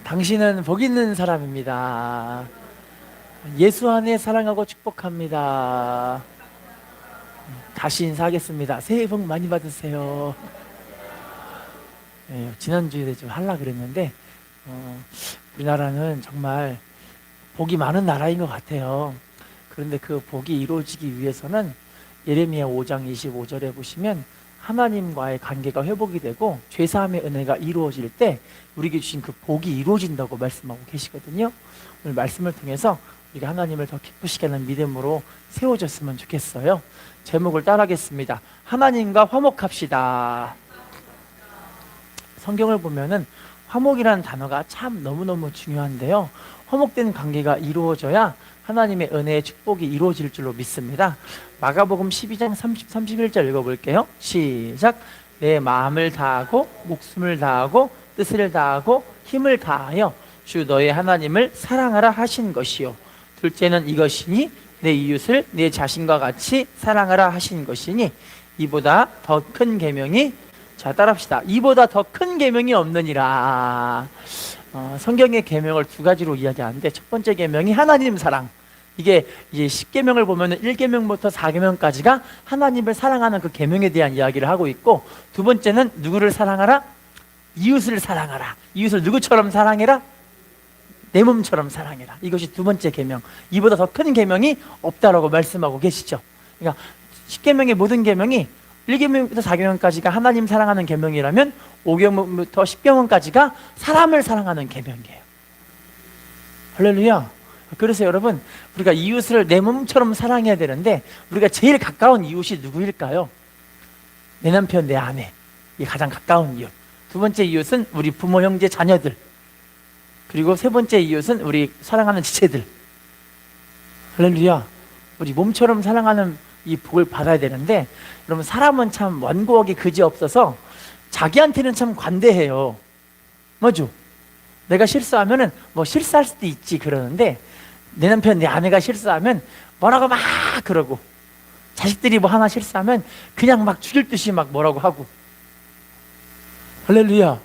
당신은 복 있는 사람입니다. 예수 안에 사랑하고 축복합니다. 다시 인사하겠습니다. 새해 복 많이 받으세요. 네, 지난주에 좀 하려고 그랬는데 우리나라는 정말 복이 많은 나라인 것 같아요. 그런데 그 복이 이루어지기 위해서는 예레미야 5장 25절에 보시면 하나님과의 관계가 회복이 되고 죄사함의 은혜가 이루어질 때 우리에게 주신 그 복이 이루어진다고 말씀하고 계시거든요. 오늘 말씀을 통해서 우리가 하나님을 더 기쁘시게 하는 믿음으로 세워졌으면 좋겠어요. 제목을 따라하겠습니다. 하나님과 화목합시다. 성경을 보면은 화목이라는 단어가 참 너무너무 중요한데요. 화목된 관계가 이루어져야 하나님의 은혜의 축복이 이루어질 줄로 믿습니다. 마가복음 12장 31절 읽어볼게요. 시작. 내 마음을 다하고 목숨을 다하고 뜻을 다하고 힘을 다하여 주 너의 하나님을 사랑하라 하신 것이요. 둘째는 이것이니 내 이웃을 내 자신과 같이 사랑하라 하신 것이니 이보다 더 큰 계명이, 자 따라합시다. 이보다 더 큰 계명이 없느니라. 성경의 계명을 두 가지로 이야기하는데 첫 번째 계명이 하나님 사랑. 이게 이제 10계명을 보면 1계명부터 4계명까지가 하나님을 사랑하는 그 계명에 대한 이야기를 하고 있고, 두 번째는 누구를 사랑하라? 이웃을 사랑하라. 이웃을 누구처럼 사랑해라? 내 몸처럼 사랑해라. 이것이 두 번째 계명. 이보다 더 큰 계명이 없다라고 말씀하고 계시죠. 그러니까 10계명의 모든 계명이 1계명부터 4계명까지가 하나님 사랑하는 계명이라면 5계명부터 10계명까지가 사람을 사랑하는 계명이에요. 할렐루야. 그래서 여러분, 우리가 이웃을 내 몸처럼 사랑해야 되는데 우리가 제일 가까운 이웃이 누구일까요? 내 남편, 내 아내. 이게 가장 가까운 이웃. 두 번째 이웃은 우리 부모, 형제, 자녀들. 그리고 세 번째 이웃은 우리 사랑하는 지체들. 할렐루야. 우리 몸처럼 사랑하는 이 복을 받아야 되는데, 여러분 사람은 참 완고하게 그지없어서 자기한테는 참 관대해요. 뭐죠? 내가 실수하면은 뭐 실수할 수도 있지 그러는데, 내 남편, 내 아내가 실수하면 뭐라고 막 그러고, 자식들이 뭐 하나 실수하면 그냥 막 죽일 듯이 막 뭐라고 하고. 할렐루야.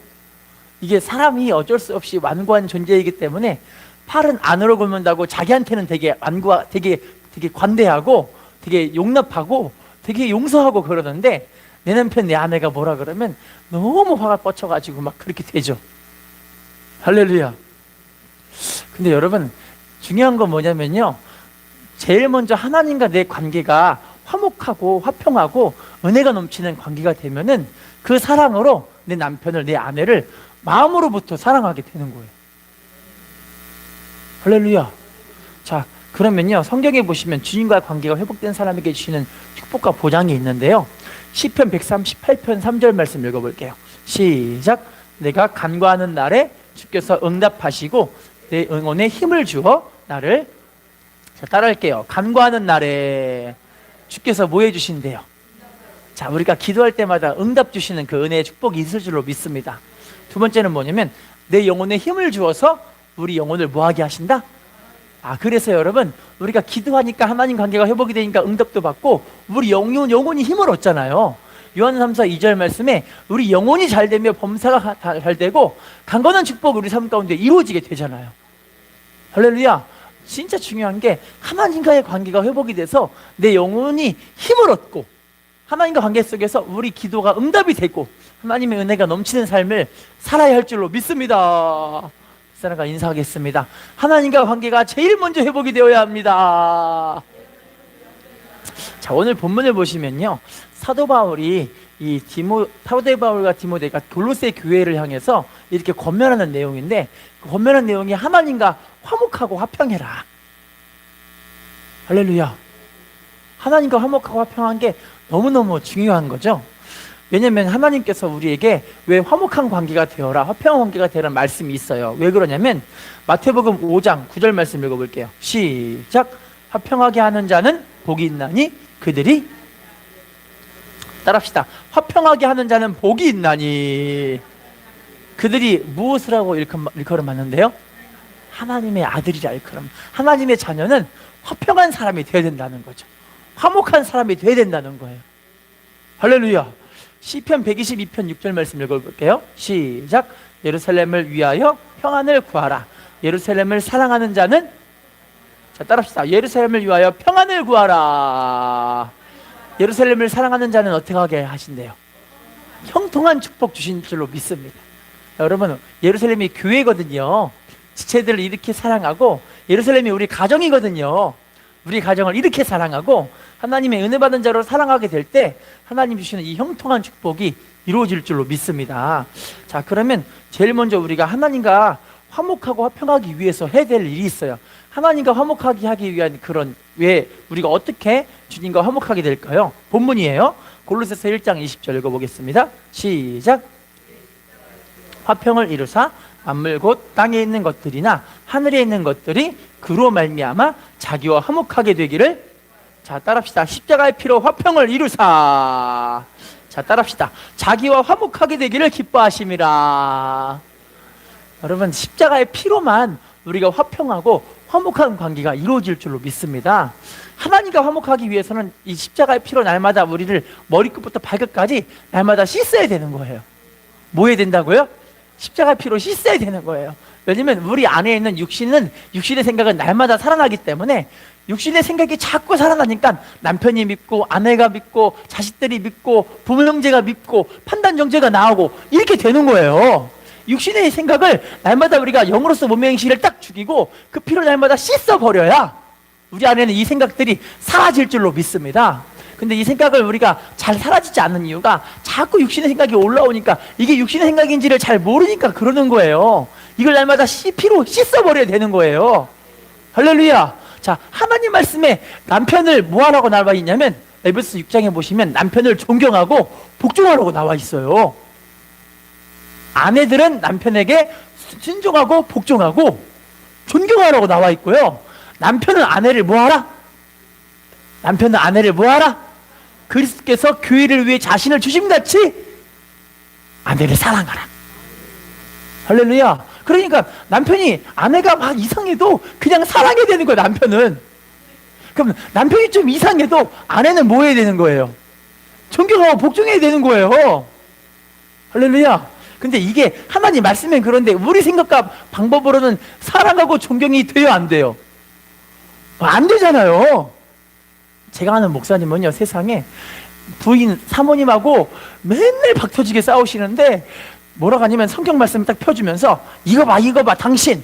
이게 사람이 어쩔 수 없이 완고한 존재이기 때문에 팔은 안으로 굽는다고 자기한테는 되게 되게 관대하고 되게 용납하고 되게 용서하고 그러는데, 내 남편, 내 아내가 뭐라 그러면 너무 화가 뻗쳐가지고 막 그렇게 되죠. 할렐루야. 근데 여러분, 중요한 건 뭐냐면요, 제일 먼저 하나님과 내 관계가 화목하고 화평하고 은혜가 넘치는 관계가 되면은 그 사랑으로 내 남편을, 내 아내를 마음으로부터 사랑하게 되는 거예요. 할렐루야. 자, 그러면요, 성경에 보시면 주님과의 관계가 회복된 사람에게 주시는 축복과 보장이 있는데요, 시편 138편 3절 말씀 읽어볼게요. 시작. 내가 간구하는 날에 주께서 응답하시고 내 응원에 힘을 주어 나를, 자 따라할게요. 간구하는 날에 주께서 뭐 해주신대요? 자, 우리가 기도할 때마다 응답 주시는 그 은혜의 축복이 있을 줄로 믿습니다. 두 번째는 뭐냐면 내 영혼에 힘을 주어서 우리 영혼을 뭐하게 하신다? 그래서 여러분, 우리가 기도하니까 하나님 관계가 회복이 되니까 응답도 받고 우리 영혼이 힘을 얻잖아요. 요한 3서 2절 말씀에 우리 영혼이 잘 되며 범사가 잘 되고 강건한 축복이 우리 삶 가운데 이루어지게 되잖아요. 할렐루야. 진짜 중요한 게 하나님과의 관계가 회복이 돼서 내 영혼이 힘을 얻고 하나님과 관계 속에서 우리 기도가 응답이 되고 하나님의 은혜가 넘치는 삶을 살아야 할 줄로 믿습니다. 사랑과 인사하겠습니다. 하나님과 관계가 제일 먼저 회복이 되어야 합니다. 자, 오늘 본문을 보시면요, 사도 바울이 사도 바울과 디모데가 골로새 교회를 향해서 이렇게 권면하는 내용인데, 그 권면한 내용이 하나님과 화목하고 화평해라. 할렐루야. 하나님과 화목하고 화평한 게 너무너무 중요한 거죠. 왜냐하면 하나님께서 우리에게 왜 화목한 관계가 되어라, 화평한 관계가 되라는 말씀이 있어요. 왜 그러냐면 마태복음 5장 9절 말씀 읽어볼게요. 시작. 화평하게 하는 자는 복이 있나니 그들이, 따라합시다. 화평하게 하는 자는 복이 있나니 그들이 무엇을 하고 일컬음하는데요? 하나님의 아들이라 일컬음. 하나님의 자녀는 화평한 사람이 되어야 된다는 거죠. 화목한 사람이 되어야 된다는 거예요. 할렐루야. 시편 122편 6절 말씀 읽어볼게요. 시작. 예루살렘을 위하여 평안을 구하라. 예루살렘을 사랑하는 자는, 자 따라합시다. 예루살렘을 위하여 평안을 구하라. 예루살렘을 사랑하는 자는 어떻게 하게 하신대요? 형통한 축복 주신 줄로 믿습니다. 여러분, 예루살렘이 교회거든요. 지체들을 이렇게 사랑하고, 예루살렘이 우리 가정이거든요. 우리 가정을 이렇게 사랑하고 하나님의 은혜 받은 자로 사랑하게 될 때 하나님 주시는 이 형통한 축복이 이루어질 줄로 믿습니다. 자, 그러면 제일 먼저 우리가 하나님과 화목하고 화평하기 위해서 해야 될 일이 있어요. 하나님과 화목하게 하기 위한 그런, 왜 우리가 어떻게 주님과 화목하게 될까요? 본문이에요. 골로새서 1장 20절 읽어보겠습니다. 시작. 화평을 이루사 만물 곧 땅에 있는 것들이나 하늘에 있는 것들이 그로 말미암아 자기와 화목하게 되기를. 자, 따라합시다. 십자가의 피로 화평을 이루사. 자, 따라합시다. 자기와 화목하게 되기를 기뻐하심이라. 여러분, 십자가의 피로만 우리가 화평하고 화목한 관계가 이루어질 줄로 믿습니다. 하나님과 화목하기 위해서는 이 십자가의 피로 날마다 우리를 머리끝부터 발끝까지 날마다 씻어야 되는 거예요. 뭐 해야 된다고요? 십자가의 피로 씻어야 되는 거예요. 왜냐면 우리 안에 있는 육신의 생각은 날마다 살아나기 때문에, 육신의 생각이 자꾸 살아나니까 남편이 믿고 아내가 믿고 자식들이 믿고 부모 형제가 믿고 판단 정죄가 나오고 이렇게 되는 거예요. 육신의 생각을 날마다 우리가 영으로서 몸의 행실을 딱 죽이고 그 피로 날마다 씻어버려야 우리 안에는 이 생각들이 사라질 줄로 믿습니다. 근데 이 생각을 우리가 잘 사라지지 않는 이유가 자꾸 육신의 생각이 올라오니까, 이게 육신의 생각인지를 잘 모르니까 그러는 거예요. 이걸 날마다 피로 씻어버려야 되는 거예요. 할렐루야. 자, 하나님 말씀에 남편을 뭐 하라고 나와 있냐면, 에베소 6장에 보시면 남편을 존경하고 복종하라고 나와 있어요. 아내들은 남편에게 순종하고 복종하고 존경하라고 나와 있고요. 남편은 아내를 뭐 하라? 남편은 아내를 뭐 하라? 그리스도께서 교회를 위해 자신을 주심같이 아내를 사랑하라. 할렐루야. 그러니까 남편이, 아내가 막 이상해도 그냥 사랑해야 되는 거예요, 남편은. 그럼 남편이 좀 이상해도 아내는 뭐 해야 되는 거예요? 존경하고 복종해야 되는 거예요. 할렐루야. 근데 이게 하나님 말씀엔 그런데 우리 생각과 방법으로는 사랑하고 존경이 돼요, 안 돼요? 안 되잖아요. 제가 아는 목사님은요, 세상에 부인 사모님하고 맨날 박터지게 싸우시는데 뭐라고 하냐면, 성경 말씀 딱 펴주면서 이거 봐 당신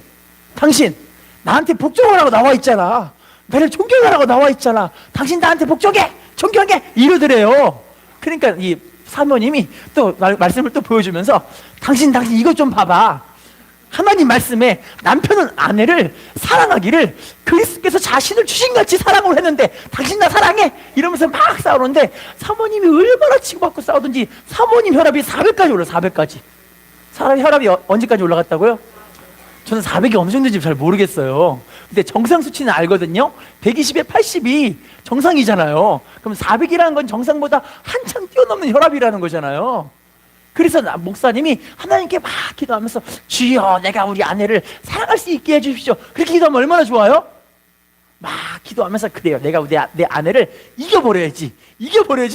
나한테 복종하라고 나와 있잖아, 나를 존경하라고 나와 있잖아, 당신 나한테 복종해 존경해 이러더래요. 그러니까 이 사모님이 또 말씀을 또 보여주면서, 당신 이거 좀 봐봐. 하나님 말씀에 남편은 아내를 사랑하기를 그리스도께서 자신을 주신같이 사랑을 했는데 당신 나 사랑해 이러면서 막 싸우는데, 사모님이 얼마나 치고받고 싸우든지 사모님 혈압이 400까지 올라. 400까지. 사람 혈압이 언제까지 올라갔다고요? 저는 400이 어느 정도인지 잘 모르겠어요. 근데 정상 수치는 알거든요. 120에 80이 정상이잖아요. 그럼 400이라는 건 정상보다 한참 뛰어넘는 혈압이라는 거잖아요. 그래서 목사님이 하나님께 막 기도하면서, 주여 내가 우리 아내를 사랑할 수 있게 해주십시오. 그렇게 기도하면 얼마나 좋아요? 막 기도하면서, 그래요 내가 내 아내를 이겨버려야지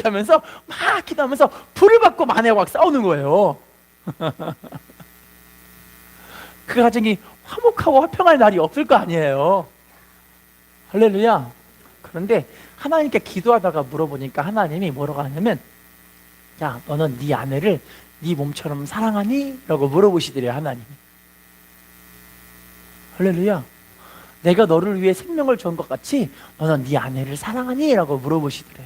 하면서 막 기도하면서 불을 받고 아내와 막 싸우는 거예요. 그 가정이 화목하고 화평할 날이 없을 거 아니에요. 할렐루야. 그런데 하나님께 기도하다가 물어보니까 하나님이 뭐라고 하냐면, 야, 너는 네 아내를 네 몸처럼 사랑하니? 라고 물어보시더래요, 하나님이. 할렐루야. 내가 너를 위해 생명을 준 것 같이 너는 네 아내를 사랑하니? 라고 물어보시더래.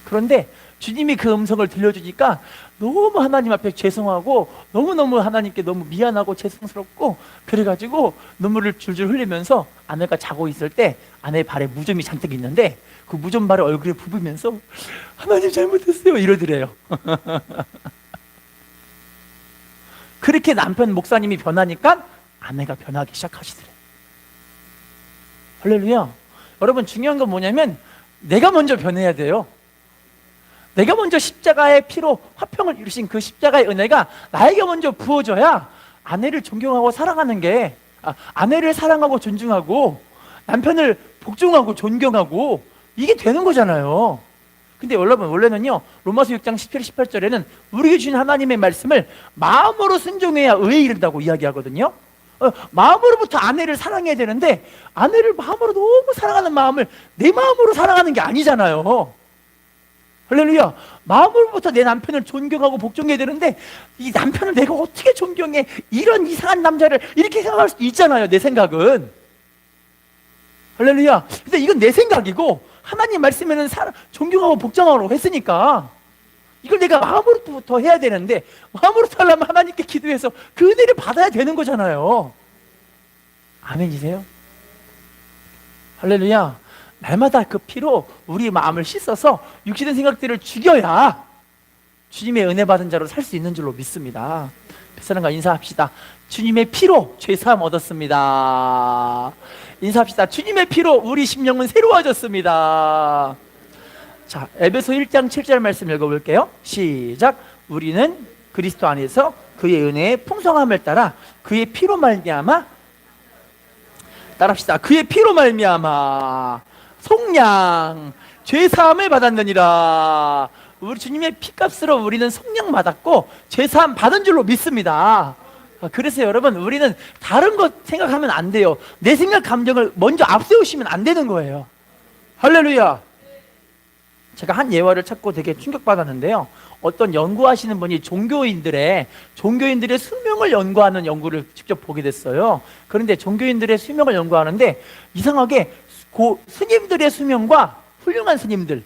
그런데 주님이 그 음성을 들려주니까 너무 하나님 앞에 죄송하고 너무너무 하나님께 너무 미안하고 죄송스럽고, 그래가지고 눈물을 줄줄 흘리면서 아내가 자고 있을 때 아내 발에 무좀이 잔뜩 있는데 그 무좀 발을 얼굴에 부으면서 하나님 잘못했어요 이러더래요. 그렇게 남편 목사님이 변하니까 아내가 변하기 시작하시더래요. 할렐루야. 여러분, 중요한 건 뭐냐면 내가 먼저 변해야 돼요. 내가 먼저 십자가의 피로 화평을 이루신 그 십자가의 은혜가 나에게 먼저 부어져야 아내를 존경하고 사랑하는 게, 아내를 사랑하고 존중하고 남편을 복종하고 존경하고 이게 되는 거잖아요. 근데 여러분 원래는요 로마서 6장 17, 18절에는 우리 주신 하나님의 말씀을 마음으로 순종해야 의에 이른다고 이야기하거든요. 마음으로부터 아내를 사랑해야 되는데 아내를 마음으로 너무 사랑하는 마음을 내 마음으로 사랑하는 게 아니잖아요. 할렐루야. 마음으로부터 내 남편을 존경하고 복종해야 되는데 이 남편을 내가 어떻게 존경해, 이런 이상한 남자를, 이렇게 생각할 수도 있잖아요, 내 생각은. 할렐루야. 근데 이건 내 생각이고 하나님 말씀에는 존경하고 복종하라고 했으니까 이걸 내가 마음으로부터 해야 되는데, 마음으로부터 하려면 하나님께 기도해서 그 은혜를 받아야 되는 거잖아요. 아멘이세요? 할렐루야. 날마다 그 피로 우리 마음을 씻어서 육신의 생각들을 죽여야 주님의 은혜 받은 자로 살 수 있는 줄로 믿습니다. 뱃사람과 인사합시다. 주님의 피로 죄사함 얻었습니다. 인사합시다. 주님의 피로 우리 심령은 새로워졌습니다. 자, 에베소 1장 7절 말씀 읽어볼게요. 시작. 우리는 그리스도 안에서 그의 은혜의 풍성함을 따라 그의 피로 말미암아, 따라합시다. 그의 피로 말미암아 속량 죄사함을 받았느니라. 우리 주님의 피값으로 우리는 속량 받았고 죄사함 받은 줄로 믿습니다. 그래서 여러분, 우리는 다른 것 생각하면 안 돼요. 내 생각 감정을 먼저 앞세우시면 안 되는 거예요. 할렐루야. 제가 한 예화를 찾고 되게 충격받았는데요. 어떤 연구하시는 분이 종교인들의 수명을 연구하는 연구를 직접 보게 됐어요. 그런데 종교인들의 수명을 연구하는데 이상하게 스님들의 수명과 훌륭한 스님들,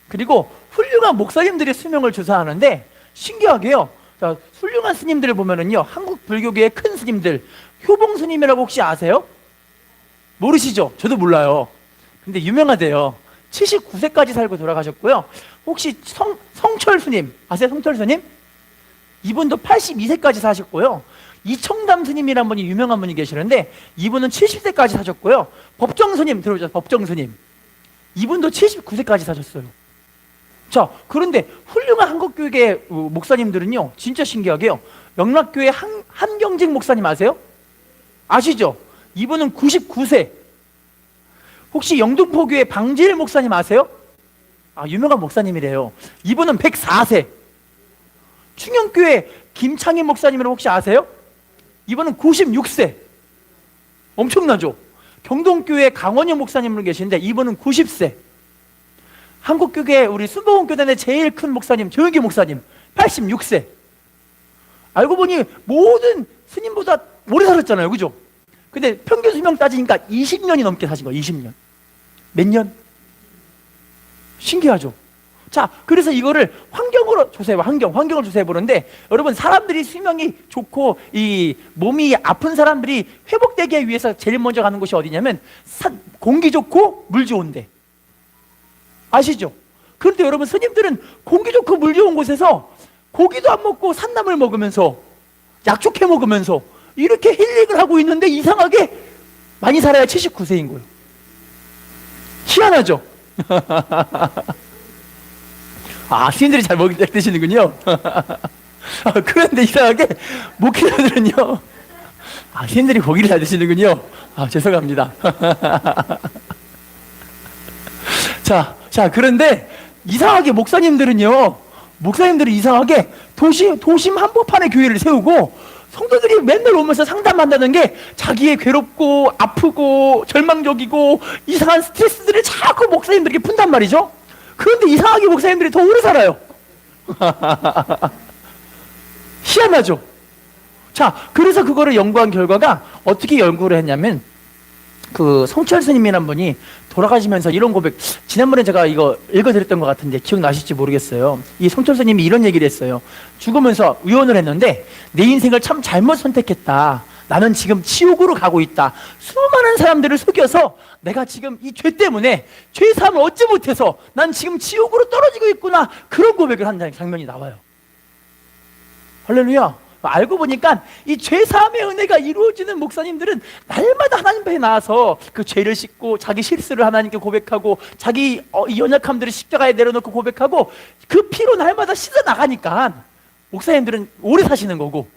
그리고 훌륭한 목사님들의 수명을 조사하는데 신기하게요, 자, 훌륭한 스님들을 보면은요, 한국 불교계의 큰 스님들, 효봉 스님이라고 혹시 아세요? 모르시죠? 저도 몰라요. 근데 유명하대요. 79세까지 살고 돌아가셨고요. 혹시 성철 스님 아세요? 성철 스님? 이분도 82세까지 사셨고요. 이청담 스님이라는 분이 유명한 분이 계시는데 이분은 70세까지 사셨고요. 법정 스님 들어보죠? 법정 스님. 이분도 79세까지 사셨어요. 자, 그런데 훌륭한 한국교회 목사님들은요, 진짜 신기하게요, 영락교회 한경직 목사님 아세요? 아시죠? 이분은 99세. 혹시 영등포교회 방지일 목사님 아세요? 유명한 목사님이래요. 이분은 104세. 충영교회 김창희 목사님을 혹시 아세요? 이분은 96세. 엄청나죠? 경동교회 강원영 목사님으로 계시는데 이분은 90세. 한국교회 우리 순복음교단의 제일 큰 목사님 조영기 목사님 86세. 알고 보니 모든 스님보다 오래 살았잖아요, 그죠? 근데 평균 수명 따지니까 20년이 넘게 사신 거예요. 20년. 몇 년? 신기하죠? 자, 그래서 이거를 환경으로 조사해봐. 환경을 조사해보는데, 여러분, 사람들이 수명이 좋고 이 몸이 아픈 사람들이 회복되기 위해서 제일 먼저 가는 곳이 어디냐면 공기 좋고 물 좋은데, 아시죠? 그런데 여러분, 스님들은 공기 좋고 물 좋은 곳에서 고기도 안 먹고 산나물 먹으면서 약초캐 먹으면서 이렇게 힐링을 하고 있는데 이상하게 많이 살아야 79세인 거예요. 희한하죠? 스님들이 잘 드시는군요. 그런데 이상하게 목회자들은요, 스님들이 고기를 잘 드시는군요. 죄송합니다. 그런데 이상하게 목사님들은 이상하게 도심 한복판에 교회를 세우고 성도들이 맨날 오면서 상담한다는 게 자기의 괴롭고 아프고 절망적이고 이상한 스트레스들을 자꾸 목사님들에게 푼단 말이죠. 그런데 이상하게 목사님들이 더 오래 살아요. 희한하죠? 자, 그래서 그거를 연구한 결과가 어떻게 연구를 했냐면, 그 성철 스님이란 분이 돌아가시면서 이런 고백, 지난번에 제가 이거 읽어드렸던 것 같은데 기억나실지 모르겠어요. 이 성철 스님이 이런 얘기를 했어요. 죽으면서 위언을 했는데, 내 인생을 참 잘못 선택했다. 나는 지금 지옥으로 가고 있다. 수많은 사람들을 속여서 내가 지금 이 죄 때문에 죄사함을 얻지 못해서 난 지금 지옥으로 떨어지고 있구나. 그런 고백을 한 장면이 나와요. 할렐루야. 알고 보니까 이 죄사함의 은혜가 이루어지는 목사님들은 날마다 하나님 앞에 나와서 그 죄를 씻고 자기 실수를 하나님께 고백하고 자기 연약함들을 십자가에 내려놓고 고백하고 그 피로 날마다 씻어 나가니까 목사님들은 오래 사시는 거고,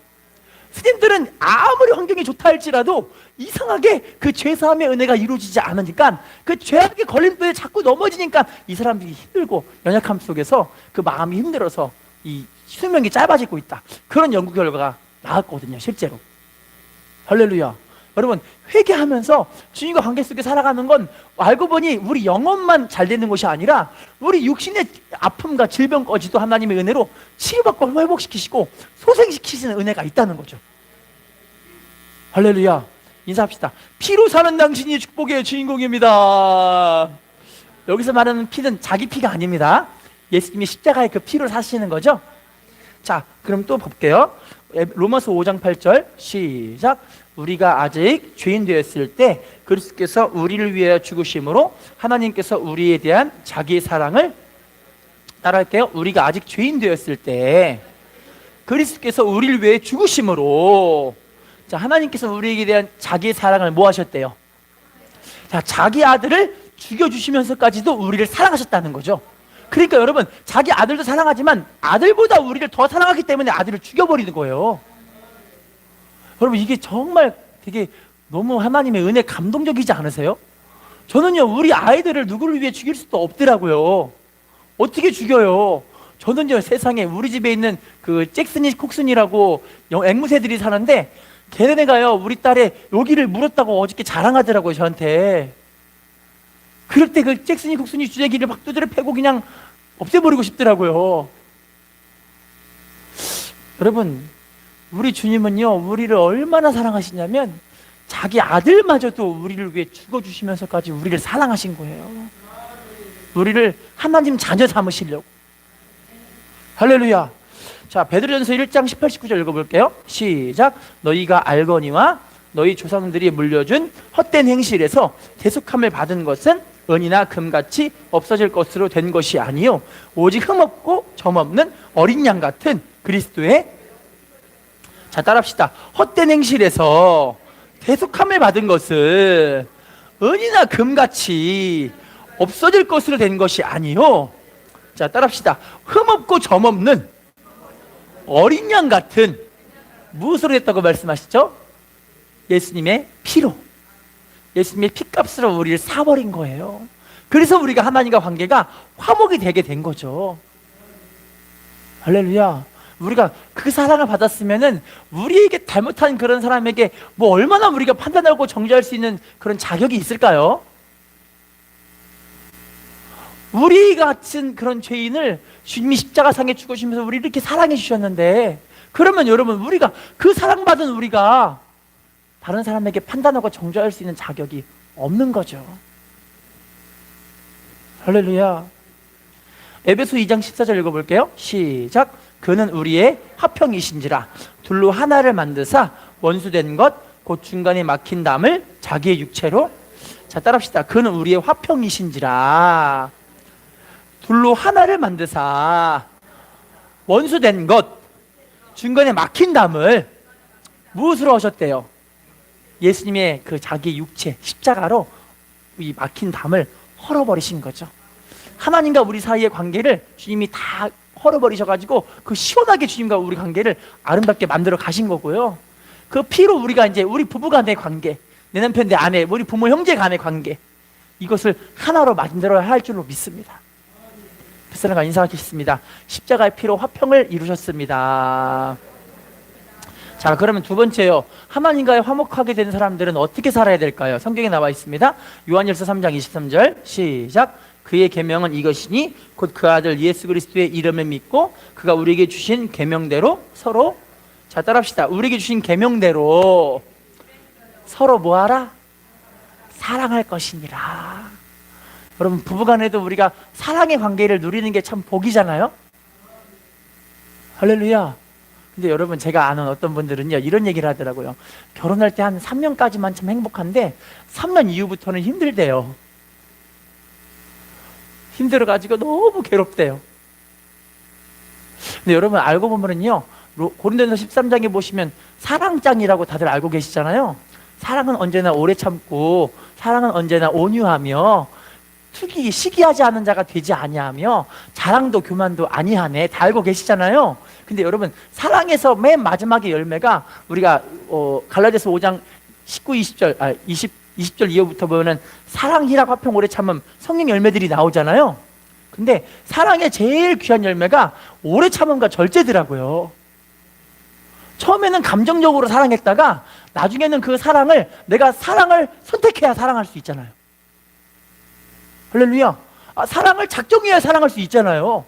스님들은 아무리 환경이 좋다 할지라도 이상하게 그 죄사함의 은혜가 이루어지지 않으니까 그 죄악의 걸림돌에 자꾸 넘어지니까 이 사람들이 힘들고 연약함 속에서 그 마음이 힘들어서 이 수명이 짧아지고 있다. 그런 연구 결과가 나왔거든요, 실제로. 할렐루야. 여러분, 회개하면서 주님과 관계 속에 살아가는 건 알고 보니 우리 영혼만 잘 되는 것이 아니라 우리 육신의 아픔과 질병까지도 하나님의 은혜로 치유받고 회복시키시고 소생시키시는 은혜가 있다는 거죠. 할렐루야. 인사합시다. 피로 사는 당신이 축복의 주인공입니다. 여기서 말하는 피는 자기 피가 아닙니다. 예수님이 십자가에 그 피로 사시는 거죠. 자, 그럼 또 볼게요. 로마서 5장 8절 시작. 우리가 아직 죄인 되었을 때 그리스도께서 우리를 위하여 죽으심으로 하나님께서 우리에 대한 자기의 사랑을, 따라할게요. 우리가 아직 죄인 되었을 때 그리스도께서 우리를 위해 죽으심으로, 자, 하나님께서 우리에게 대한 자기의 사랑을 뭐 하셨대요? 자, 자기 아들을 죽여주시면서까지도 우리를 사랑하셨다는 거죠. 그러니까 여러분, 자기 아들도 사랑하지만 아들보다 우리를 더 사랑하기 때문에 아들을 죽여버리는 거예요. 여러분, 이게 정말 되게 너무 하나님의 은혜 감동적이지 않으세요? 저는요, 우리 아이들을 누구를 위해 죽일 수도 없더라고요. 어떻게 죽여요? 저는요, 세상에 우리 집에 있는 그 잭슨이 콕슨이라고 앵무새들이 사는데 걔네가요, 우리 딸의 여기를 물었다고 어저께 자랑하더라고요, 저한테. 그럴 때 그 잭슨이 콕슨이 주제기를 막 두드려 패고 그냥 없애버리고 싶더라고요. 여러분, 우리 주님은요, 우리를 얼마나 사랑하시냐면 자기 아들마저도 우리를 위해 죽어주시면서까지 우리를 사랑하신 거예요. 우리를 하나님 자녀 삼으시려고. 할렐루야. 자, 베드로전서 1장 18, 19절 읽어볼게요. 시작. 너희가 알거니와 너희 조상들이 물려준 헛된 행실에서 대속함을 받은 것은 은이나 금같이 없어질 것으로 된 것이 아니요 오직 흠없고 점없는 어린 양 같은 그리스도의, 자, 따라합시다. 헛된 행실에서 대속함을 받은 것은 은이나 금같이 없어질 것으로 된 것이 아니요, 자, 따라합시다. 흠없고 점없는 어린 양 같은, 무엇으로 됐다고 말씀하시죠? 예수님의 피로, 예수님의 피값으로 우리를 사버린 거예요. 그래서 우리가 하나님과 관계가 화목이 되게 된 거죠. 할렐루야. 우리가 그 사랑을 받았으면은 우리에게 잘못한 그런 사람에게 뭐 얼마나 우리가 판단하고 정죄할 수 있는 그런 자격이 있을까요? 우리 같은 그런 죄인을 주님이 십자가상에 죽으시면서 우리를 이렇게 사랑해 주셨는데, 그러면 여러분, 우리가 그 사랑받은 우리가 다른 사람에게 판단하고 정죄할 수 있는 자격이 없는 거죠. 할렐루야. 에베소 2장 14절 읽어볼게요. 시작. 그는 우리의 화평이신지라 둘로 하나를 만드사 원수된 것 곧 중간에 막힌 담을 자기의 육체로, 자, 따라합시다. 그는 우리의 화평이신지라 둘로 하나를 만드사 원수된 것 중간에 막힌 담을 무엇으로 하셨대요? 예수님의 그 자기 육체 십자가로 이 막힌 담을 헐어버리신 거죠. 하나님과 우리 사이의 관계를 주님이 다 헐어버리셔가지고 그 시원하게 주님과 우리 관계를 아름답게 만들어 가신 거고요. 그 피로 우리가 이제 우리 부부 간의 관계, 내 남편 내 아내, 우리 부모 형제 간의 관계, 이것을 하나로 만들어야 할 줄로 믿습니다. 그 사람과 인사하겠습니다. 십자가의 피로 화평을 이루셨습니다. 자, 그러면 두 번째요. 하나님과의 화목하게 된 사람들은 어떻게 살아야 될까요? 성경에 나와 있습니다. 요한일서 3장 23절 시작. 그의 계명은 이것이니 곧 그 아들 예수 그리스도의 이름을 믿고 그가 우리에게 주신 계명대로 서로, 자, 따라합시다. 우리에게 주신 계명대로 서로 뭐하라? 사랑할 것이니라. 여러분, 부부간에도 우리가 사랑의 관계를 누리는 게 참 복이잖아요. 할렐루야. 근데 여러분, 제가 아는 어떤 분들은요, 이런 얘기를 하더라고요. 결혼할 때 한 3년까지만 참 행복한데 3년 이후부터는 힘들대요. 힘들어가지고 너무 괴롭대요. 근데 여러분, 알고 보면은요, 고린도전서 13장에 보시면 사랑장이라고 다들 알고 계시잖아요. 사랑은 언제나 오래 참고 사랑은 언제나 온유하며 시기하지 않은 자가 되지 아니하며 자랑도 교만도 아니하네, 다 알고 계시잖아요. 근데 여러분, 사랑에서 맨 마지막의 열매가 우리가 갈라디아서 5장 19, 20절, 20절 이후부터 보면은 사랑, 희락, 화평, 오래 참음, 성령 열매들이 나오잖아요. 근데 사랑의 제일 귀한 열매가 오래 참음과 절제더라고요. 처음에는 감정적으로 사랑했다가 나중에는 그 사랑을, 내가 사랑을 선택해야 사랑할 수 있잖아요. 할렐루야. 사랑을 작정해야 사랑할 수 있잖아요.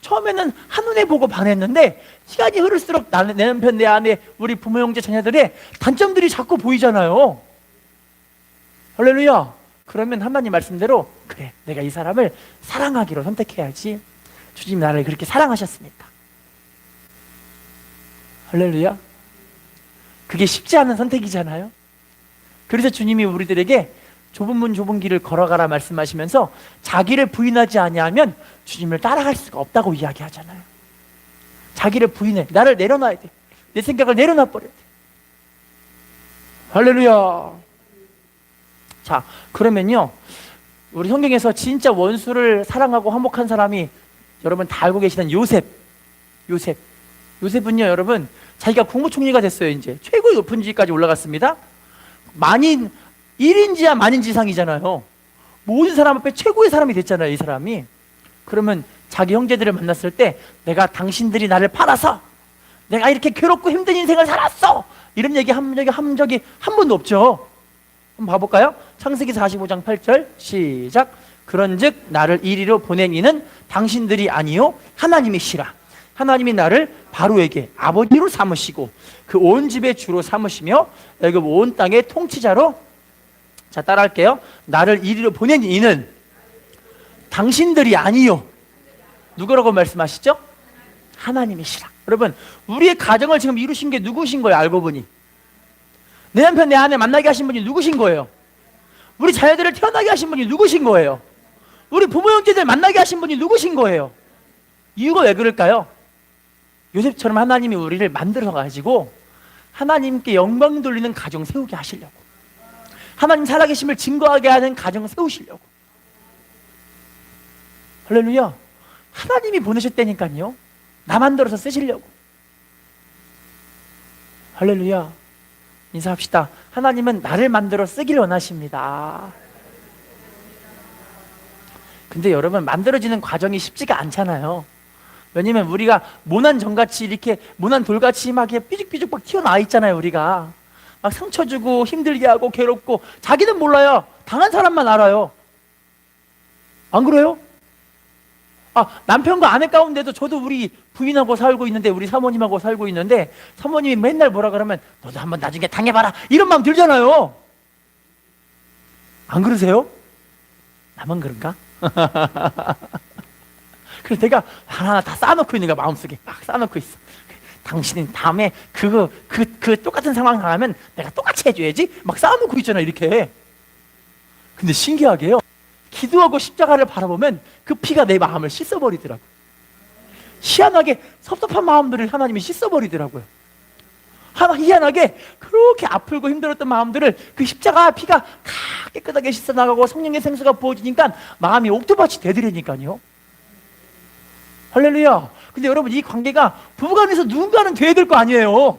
처음에는 한눈에 보고 반했는데 시간이 흐를수록 내 남편, 내 아내, 우리 부모, 형제, 자녀들의 단점들이 자꾸 보이잖아요. 할렐루야. 그러면 하나님 말씀대로, 그래, 내가 이 사람을 사랑하기로 선택해야지. 주님이 나를 그렇게 사랑하셨으니까. 할렐루야. 그게 쉽지 않은 선택이잖아요. 그래서 주님이 우리들에게 좁은 문 좁은 길을 걸어가라 말씀하시면서 자기를 부인하지 아니하면 주님을 따라갈 수가 없다고 이야기하잖아요. 자기를 부인해. 나를 내려놔야 돼. 내 생각을 내려놔 버려야 돼. 할렐루야. 자, 그러면요, 우리 성경에서 진짜 원수를 사랑하고 화목한 사람이 여러분 다 알고 계시는 요셉은요, 여러분, 자기가 국무총리가 됐어요. 이제 최고의 높은 지위까지 올라갔습니다. 만인 1인지야 만인지상이잖아요. 모든 사람 앞에 최고의 사람이 됐잖아요, 이 사람이. 그러면 자기 형제들을 만났을 때, 내가 당신들이 나를 팔아서 내가 이렇게 괴롭고 힘든 인생을 살았어, 이런 얘기 한 적이 한 번도 없죠. 한번 봐볼까요? 창세기 45장 8절 시작. 그런즉 나를 이리로 보낸 이는 당신들이 아니요 하나님이시라. 하나님이 나를 바로에게 아버지로 삼으시고 그 온 집의 주로 삼으시며 애굽 온 땅의 통치자로, 자, 따라할게요. 나를 이리로 보낸 이는 당신들이 아니요, 누구라고 말씀하시죠? 하나님이시라. 여러분, 우리의 가정을 지금 이루신 게 누구신 거예요? 알고 보니 내 남편, 내 아내 만나게 하신 분이 누구신 거예요? 우리 자녀들을 태어나게 하신 분이 누구신 거예요? 우리 부모 형제들 만나게 하신 분이 누구신 거예요? 이유가 왜 그럴까요? 요셉처럼 하나님이 우리를 만들어 가지고 하나님께 영광 돌리는 가정 세우게 하시려고, 하나님 살아계심을 증거하게 하는 가정 세우시려고. 할렐루야. 하나님이 보내셨다니까요. 나 만들어서 쓰시려고. 할렐루야. 인사합시다. 하나님은 나를 만들어 쓰길 원하십니다. 근데 여러분, 만들어지는 과정이 쉽지가 않잖아요. 왜냐면 우리가 모난 정같이, 이렇게 모난 돌같이 막 삐죽삐죽 막 튀어나와 있잖아요. 우리가 막 상처 주고 힘들게 하고 괴롭고, 자기는 몰라요. 당한 사람만 알아요. 안 그래요? 남편과 아내 가운데도 저도 우리 부인하고 살고 있는데, 우리 사모님하고 살고 있는데, 사모님이 맨날 뭐라 그러면 너도 한번 나중에 당해봐라, 이런 마음 들잖아요. 안 그러세요? 나만 그런가? 그래서 내가 하나하나 다 쌓아놓고 있는 거야. 마음속에 막 쌓아놓고 있어. 당신은 다음에 그 똑같은 상황 당하면 내가 똑같이 해줘야지, 막 쌓아놓고 있잖아, 이렇게. 근데 신기하게요, 기도하고 십자가를 바라보면 그 피가 내 마음을 씻어버리더라고요. 희한하게 섭섭한 마음들을 하나님이 씻어버리더라고요. 희한하게 그렇게 아프고 힘들었던 마음들을 그 십자가 피가 다 깨끗하게 씻어나가고 성령의 생수가 부어지니까 마음이 옥토밭이 되더라니까요. 할렐루야. 근데 여러분, 이 관계가 부부간에서 누군가는 돼야 될 거 아니에요.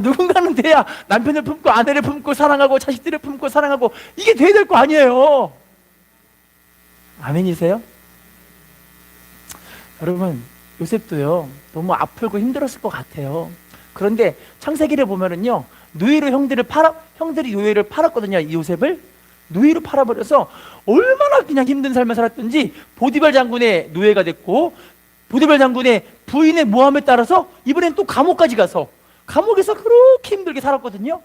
누군가는 돼야 남편을 품고 아내를 품고 사랑하고 자식들을 품고 사랑하고, 이게 돼야 될 거 아니에요. 아멘이세요? 여러분, 요셉도요, 너무 아프고 힘들었을 것 같아요. 그런데 창세기를 보면은요, 노예로 형들이 노예를 팔았거든요. 이 요셉을 노예로 팔아버려서 얼마나 그냥 힘든 삶을 살았던지 보디발 장군의 노예가 됐고, 보디발 장군의 부인의 모함에 따라서 이번엔 또 감옥까지 가서 감옥에서 그렇게 힘들게 살았거든요.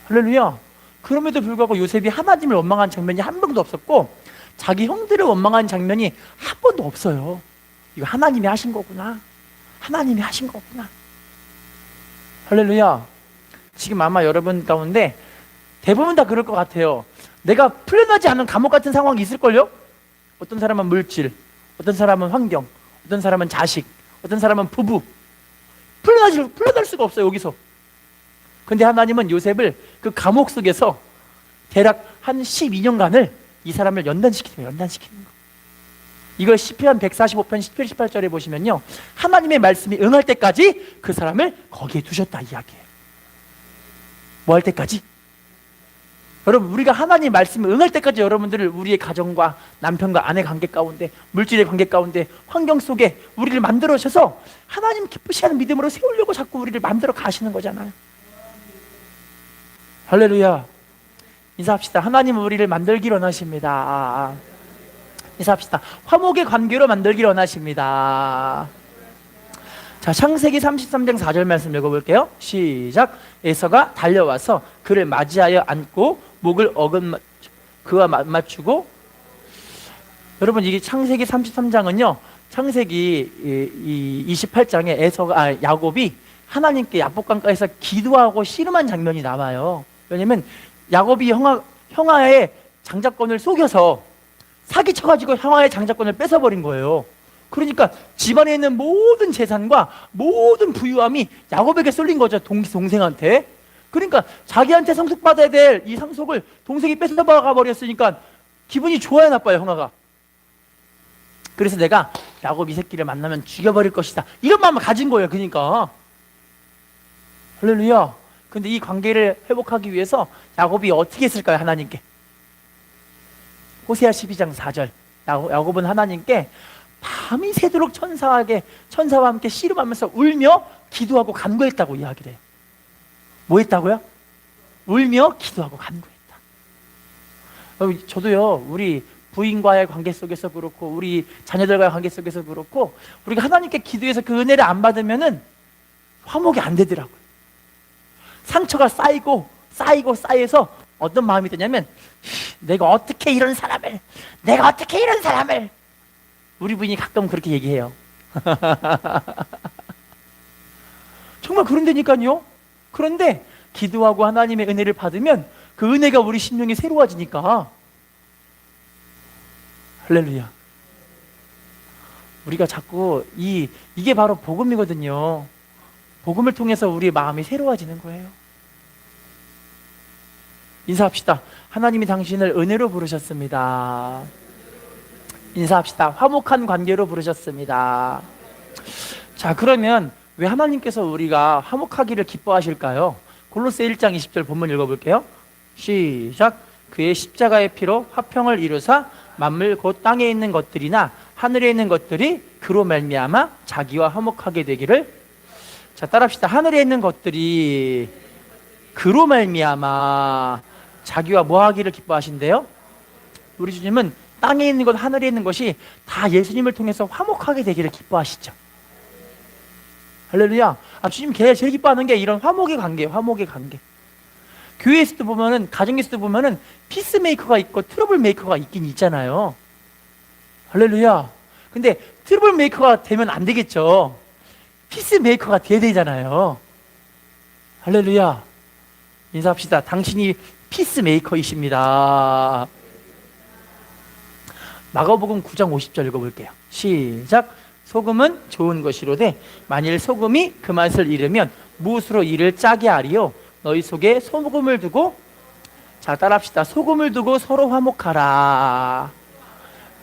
할렐루야. 그럼에도 불구하고 요셉이 하나님을 원망한 장면이 한 번도 없었고, 자기 형들을 원망한 장면이 한 번도 없어요. 이거 하나님이 하신 거구나, 하나님이 하신 거구나. 할렐루야. 지금 아마 여러분 가운데 대부분 다 그럴 것 같아요. 내가 풀려나지 않은 감옥 같은 상황이 있을걸요? 어떤 사람은 물질, 어떤 사람은 환경, 어떤 사람은 자식, 어떤 사람은 부부. 풀려날 수가 없어요, 여기서. 근데 하나님은 요셉을 그 감옥 속에서 대략 한 12년간을 이 사람을 연단시키는 거. 이걸 시편 145편 17, 18절에 보시면요, 하나님의 말씀이 응할 때까지 그 사람을 거기에 두셨다 이야기예요. 뭐 할 때까지? 여러분, 우리가 하나님 말씀이 응할 때까지 여러분들을 우리의 가정과 남편과 아내 관계 가운데, 물질의 관계 가운데, 환경 속에 우리를 만들어 주셔서 하나님 기쁘시하는 믿음으로 세우려고 자꾸 우리를 만들어 가시는 거잖아요. 할렐루야. 인사합시다. 하나님은 우리를 만들기를 원하십니다. 인사합시다. 화목의 관계로 만들기를 원하십니다. 자, 창세기 33장 4절 말씀 읽어볼게요. 시작. 에서가 달려와서 그를 맞이하여 안고 목을 그와 맞추고. 여러분, 이게 창세기 33장은요 창세기 28장에 야곱이 하나님께 야복강가에서 기도하고 씨름한 장면이 나와요. 왜냐면 야곱이 형아의 장자권을 속여서 사기쳐가지고 형아의 장자권을 뺏어버린 거예요. 그러니까 집안에 있는 모든 재산과 모든 부유함이 야곱에게 쏠린 거죠. 동생한테. 그러니까 자기한테 상속받아야 될 이 상속을 동생이 뺏어가 버렸으니까 기분이 좋아야 나빠요, 형아가. 그래서 내가 야곱 이 새끼를 만나면 죽여버릴 것이다, 이런 마음을 가진 거예요. 그러니까 할렐루야. 근데 이 관계를 회복하기 위해서 야곱이 어떻게 했을까요? 하나님께. 호세아 12장 4절. 야곱은 하나님께 밤이 새도록 천사와 함께 씨름하면서 울며 기도하고 간구했다고 이야기를 해요. 뭐 했다고요? 울며 기도하고 간구했다. 저도요, 우리 부인과의 관계 속에서 그렇고 우리 자녀들과의 관계 속에서 그렇고 우리가 하나님께 기도해서 그 은혜를 안 받으면은 화목이 안 되더라고요. 상처가 쌓여서 어떤 마음이 드냐면, 내가 어떻게 이런 사람을 우리 부인이 가끔 그렇게 얘기해요. 정말 그런다니까요. 그런데 기도하고 하나님의 은혜를 받으면 그 은혜가 우리 심령이 새로워지니까. 할렐루야. 우리가 자꾸 이게 바로 복음이거든요. 복음을 통해서 우리의 마음이 새로워지는 거예요. 인사합시다. 하나님이 당신을 은혜로 부르셨습니다. 인사합시다. 화목한 관계로 부르셨습니다. 자, 그러면 왜 하나님께서 우리가 화목하기를 기뻐하실까요? 골로새 1장 20절 본문 읽어볼게요. 시작. 그의 십자가의 피로 화평을 이루사 만물 곧 땅에 있는 것들이나 하늘에 있는 것들이 그로 말미암아 자기와 화목하게 되기를. 자, 따라합시다. 하늘에 있는 것들이 그로 말미암아 자기와 뭐 하기를 기뻐하신대요? 우리 주님은 땅에 있는 것, 하늘에 있는 것이 다 예수님을 통해서 화목하게 되기를 기뻐하시죠. 할렐루야. 주님 제일 기뻐하는 게 이런 화목의 관계예요. 화목의 관계. 교회에서도 보면은, 가정에서도 보면은 피스메이커가 있고 트러블 메이커가 있긴 있잖아요. 할렐루야. 근데 트러블 메이커가 되면 안 되겠죠. 피스메이커가 돼야 되잖아요. 할렐루야. 인사합시다. 당신이 피스메이커이십니다. 마가복음 9장 50절 읽어볼게요. 시작. 소금은 좋은 것이로되 만일 소금이 그 맛을 잃으면 무엇으로 이를 짜게 하리요? 너희 속에 소금을 두고. 자, 따라합시다. 소금을 두고 서로 화목하라.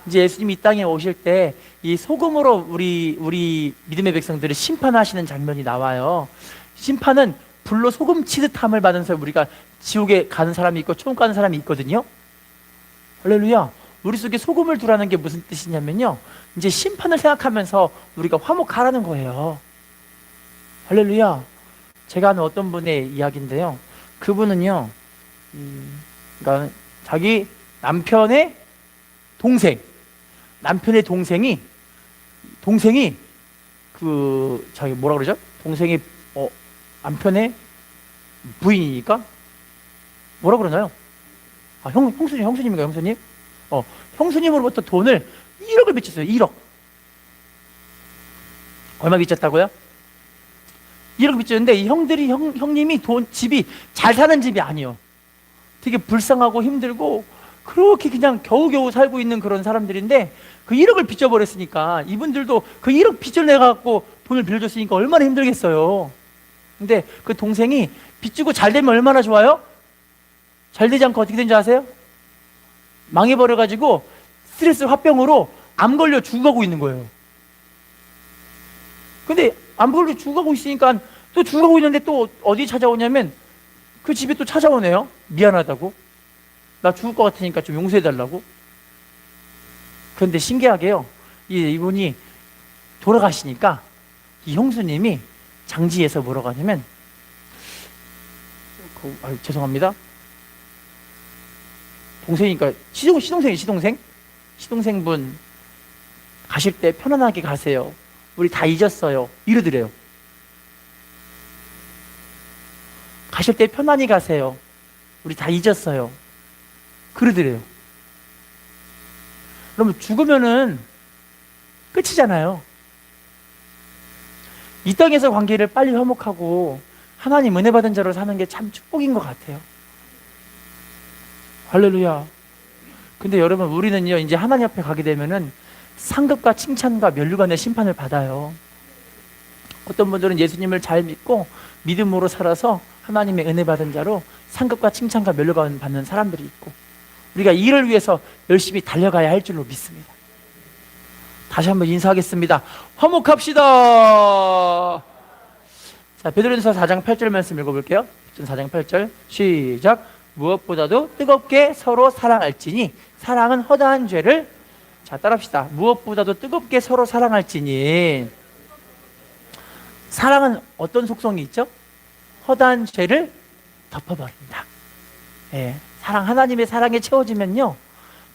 이제 예수님이 이 땅에 오실 때 이 소금으로 우리 믿음의 백성들을 심판하시는 장면이 나와요. 심판은 불로 소금 치듯함을 받으면서 우리가 지옥에 가는 사람이 있고 천국 가는 사람이 있거든요. 할렐루야. 우리 속에 소금을 두라는 게 무슨 뜻이냐면요, 이제 심판을 생각하면서 우리가 화목하라는 거예요. 할렐루야. 제가 아는 어떤 분의 이야기인데요, 그분은요, 그러니까 자기 남편의 동생이 저기 뭐라 그러죠? 동생이 남편의 부인이니까 뭐라 그러나요? 형수님인가요, 형수님? 형수님으로부터 돈을 1억을 빚었어요. 1억. 얼마 빚졌다고요? 1억 빚졌는데 이 형님이 집이 잘 사는 집이 아니에요. 되게 불쌍하고 힘들고 그렇게 그냥 겨우겨우 살고 있는 그런 사람들인데, 그 1억을 빚져버렸으니까 이분들도 그 1억 빚을 내갖고 돈을 빌려줬으니까 얼마나 힘들겠어요. 근데 그 동생이 빚지고 잘 되면 얼마나 좋아요? 잘 되지 않고 어떻게 된지 아세요? 망해버려가지고 스트레스 화병으로 암 걸려 죽어가고 있는 거예요. 근데 암 걸려 죽어가고 있으니까 또 죽어가고 있는데 또 어디 찾아오냐면 그 집에 또 찾아오네요. 미안하다고. 나 죽을 것 같으니까 좀 용서해달라고. 그런데 신기하게요. 이분이 돌아가시니까 이 형수님이 장지에서 뭐라고 하냐면 죄송합니다. 동생이니까 시동생분 가실 때 편안하게 가세요. 우리 다 잊었어요. 이러더래요. 가실 때 편안히 가세요. 우리 다 잊었어요. 그러더래요. 그러면 죽으면은 끝이잖아요. 이 땅에서 관계를 빨리 화목하고 하나님 은혜 받은 자로 사는 게 참 축복인 것 같아요. 할렐루야. 근데 여러분, 우리는요 이제 하나님 앞에 가게 되면은 상급과 칭찬과 면류관의 심판을 받아요. 어떤 분들은 예수님을 잘 믿고 믿음으로 살아서 하나님의 은혜 받은 자로 상급과 칭찬과 면류관 받는 사람들이 있고, 우리가 이를 위해서 열심히 달려가야 할 줄로 믿습니다. 다시 한번 인사하겠습니다. 화목합시다. 자, 베드로전서 4장 8절 말씀 읽어볼게요. 4장 8절 시작. 무엇보다도 뜨겁게 서로 사랑할지니 사랑은 허다한 죄를, 자 따라합시다. 무엇보다도 뜨겁게 서로 사랑할지니, 사랑은 어떤 속성이 있죠? 허다한 죄를 덮어버린다. 예, 사랑, 하나님의 사랑에 채워지면요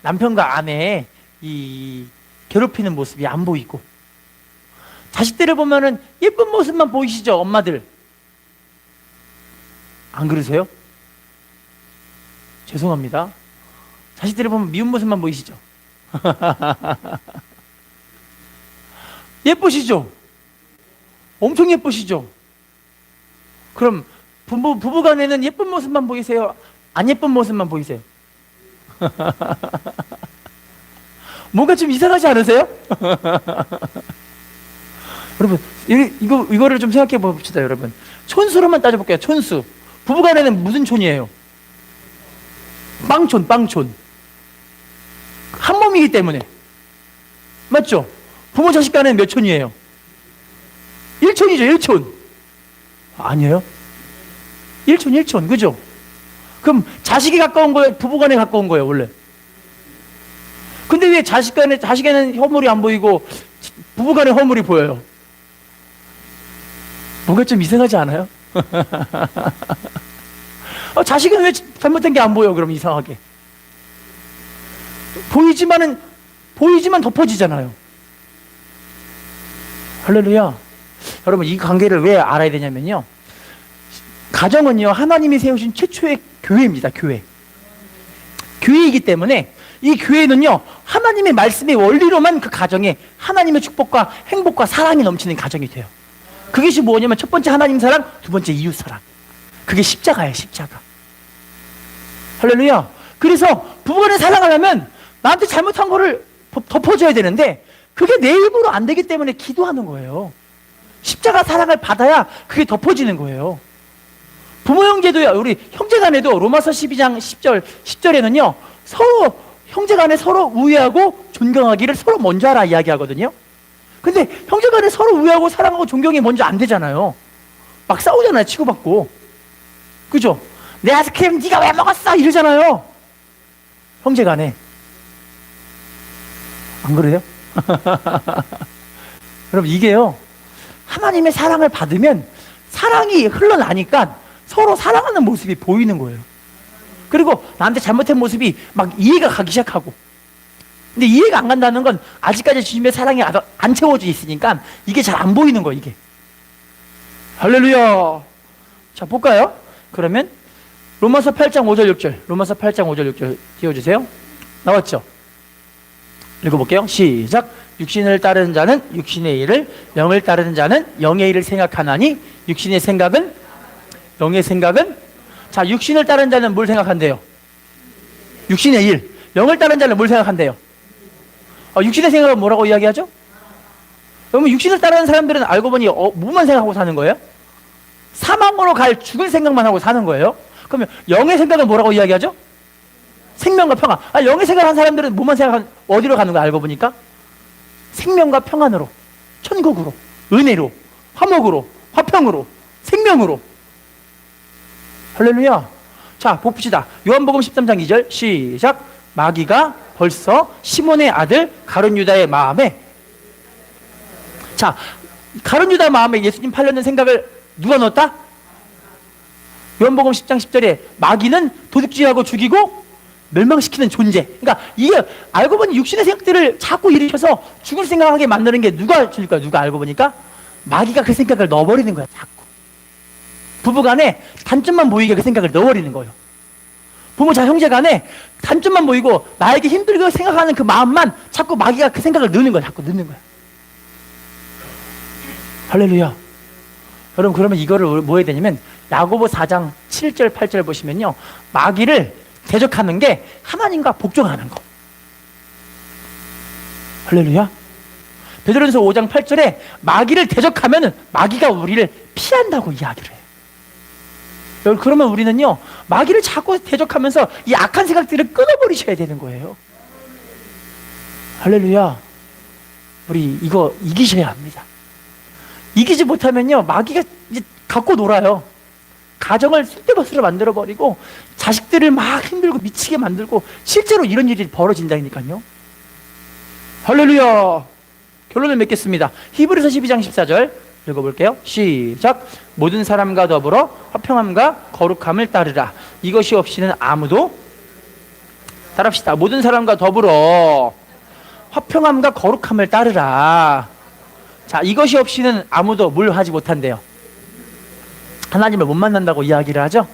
남편과 아내의 이 괴롭히는 모습이 안 보이고, 자식들을 보면은 예쁜 모습만 보이시죠? 엄마들 안 그러세요? 죄송합니다. 자식들을 보면 미운 모습만 보이시죠? 예쁘시죠? 엄청 예쁘시죠? 그럼 부부간에는 예쁜 모습만 보이세요? 안 예쁜 모습만 보이세요? 뭔가 좀 이상하지 않으세요? 여러분, 이거를 좀 생각해 봅시다. 여러분, 촌수로만 따져볼게요. 촌수. 부부간에는 무슨 촌이에요? 빵촌. 한 몸이기 때문에. 맞죠? 부모 자식 간에는 몇 촌이에요? 1촌이죠. 1촌. 아니에요? 1촌. 그죠? 그럼 자식이 가까운 거예요? 부부간에 가까운 거예요, 원래? 근데 왜 자식에는 허물이 안 보이고 부부간에 허물이 보여요? 뭔가 좀 이상하지 않아요? 자식은 왜 잘못된 게 안 보여? 그럼 이상하게 보이지만 덮어지잖아요. 할렐루야. 여러분, 이 관계를 왜 알아야 되냐면요, 가정은요 하나님이 세우신 최초의 교회입니다. 교회이기 때문에 이 교회는요 하나님의 말씀의 원리로만 그 가정에 하나님의 축복과 행복과 사랑이 넘치는 가정이 돼요. 그것이 뭐냐면, 첫 번째 하나님 사랑, 두 번째 이웃 사랑. 그게 십자가예요. 십자가. 할렐루야. 그래서 부부간에 사랑하려면 나한테 잘못한 거를 덮어줘야 되는데, 그게 내 입으로 안 되기 때문에 기도하는 거예요. 십자가 사랑을 받아야 그게 덮어지는 거예요. 부모 형제도요, 우리 형제간에도 로마서 12장 10절에는요 서로 형제간에 서로 우애하고 존경하기를 서로 먼저 하라 이야기하거든요. 근데 형제간에 서로 우애하고 사랑하고 존경이 먼저 안 되잖아요. 막 싸우잖아요. 치고받고. 그죠? 내 아이스크림 네가 왜 먹었어? 이러잖아요. 형제간에. 안 그래요? 여러분, 이게요 하나님의 사랑을 받으면 사랑이 흘러나니까 서로 사랑하는 모습이 보이는 거예요. 그리고 나한테 잘못한 모습이 막 이해가 가기 시작하고, 근데 이해가 안 간다는 건 아직까지 주님의 사랑이 안 채워져 있으니까 이게 잘 안 보이는 거예요. 이게. 할렐루야. 자, 볼까요? 그러면 로마서 8장 5절 6절, 로마서 8장 5절 6절 띄워주세요. 나왔죠? 읽어볼게요. 시작. 육신을 따르는 자는 육신의 일을, 영을 따르는 자는 영의 일을 생각하나니 육신의 생각은, 영의 생각은, 자, 육신을 따르는 자는 뭘 생각한대요? 육신의 일. 영을 따르는 자는 뭘 생각한대요? 육신의 생각은 뭐라고 이야기하죠? 그러면 육신을 따르는 사람들은 알고 보니 뭐만 생각하고 사는 거예요? 사망으로 갈 죽을 생각만 하고 사는 거예요. 그러면 영의 생각은 뭐라고 이야기하죠? 생명과 평화. 영의 생각한 사람들은 뭐만 어디로 가는 거야? 알고 보니까 생명과 평안으로, 천국으로, 은혜로, 화목으로, 화평으로, 생명으로. 할렐루야. 자, 봅시다. 요한복음 13장 2절 시작. 마귀가 벌써 시몬의 아들 가룟 유다의 마음에, 자, 가룟 유다 마음에 예수님 팔려는 생각을 누가 넣었다? 요한복음 10장 10절에 마귀는 도둑질하고 죽이고 멸망시키는 존재. 그러니까 이게 알고 보니 육신의 생각들을 자꾸 일으켜서 죽을 생각하게 만드는 게 누가 줄까? 누가 알고 보니까 마귀가 그 생각을 넣어버리는 거야. 자꾸 부부간에 단점만 보이게 그 생각을 넣어버리는 거예요. 부모 자 형제 간에 단점만 보이고 나에게 힘들게 생각하는 그 마음만 자꾸 마귀가 그 생각을 넣는 거야. 자꾸 넣는 거야. 할렐루야. 여러분, 그러면 이거를 뭐 해야 되냐면 야고보 4장 7절 8절 보시면요, 마귀를 대적하는 게 하나님과 복종하는 거. 할렐루야. 베드로전서 5장 8절에 마귀를 대적하면 마귀가 우리를 피한다고 이야기를 해요. 여러분, 그러면 우리는요, 마귀를 자꾸 대적하면서 이 악한 생각들을 끊어버리셔야 되는 거예요. 할렐루야. 우리 이거 이기셔야 합니다. 이기지 못하면요, 마귀가 이제 갖고 놀아요. 가정을 쑥대밭으로 만들어버리고 자식들을 막 힘들고 미치게 만들고 실제로 이런 일이 벌어진다니까요. 할렐루야. 결론을 맺겠습니다. 히브리서 12장 14절 읽어볼게요. 시작. 모든 사람과 더불어 화평함과 거룩함을 따르라. 이것이 없이는 아무도, 따라합시다. 모든 사람과 더불어 화평함과 거룩함을 따르라. 자, 이것이 없이는 아무도 뭘 하지 못한대요? 하나님을 못 만난다고 이야기를 하죠.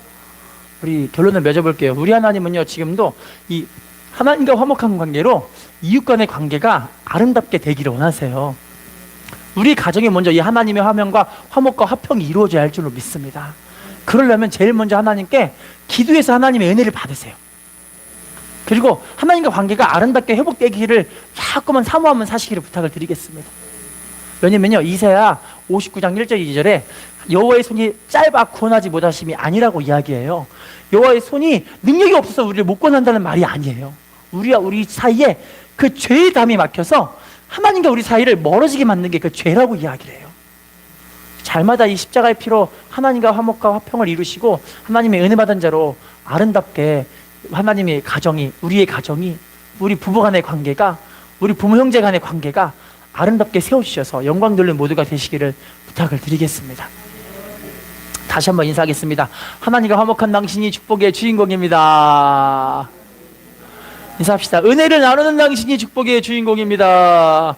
우리 결론을 맺어볼게요. 우리 하나님은요, 지금도 이 하나님과 화목한 관계로 이웃 간의 관계가 아름답게 되기를 원하세요. 우리 가정에 먼저 이 하나님의 화평과 화목과 화평이 이루어져야 할 줄로 믿습니다. 그러려면 제일 먼저 하나님께 기도해서 하나님의 은혜를 받으세요. 그리고 하나님과 관계가 아름답게 회복되기를 자꾸만 사모하면 사시기를 부탁을 드리겠습니다. 왜냐면요, 이사야 59장 1절 2절에 여호와의 손이 짧아 구원하지 못하심이 아니라고 이야기해요. 여호와의 손이 능력이 없어서 우리를 못 구원한다는 말이 아니에요. 우리와 우리 사이에 그 죄의 담이 막혀서 하나님과 우리 사이를 멀어지게 만든 게 그 죄라고 이야기를 해요. 잘마다 이 십자가의 피로 하나님과 화목과 화평을 이루시고 하나님의 은혜 받은 자로 아름답게 하나님의 가정이, 우리의 가정이, 우리 부부 간의 관계가, 우리 부모 형제 간의 관계가 아름답게 세워주셔서 영광 돌리는 모두가 되시기를 부탁을 드리겠습니다. 다시 한번 인사하겠습니다. 하나님과 화목한 당신이 축복의 주인공입니다. 인사합시다. 은혜를 나누는 당신이 축복의 주인공입니다.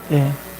네.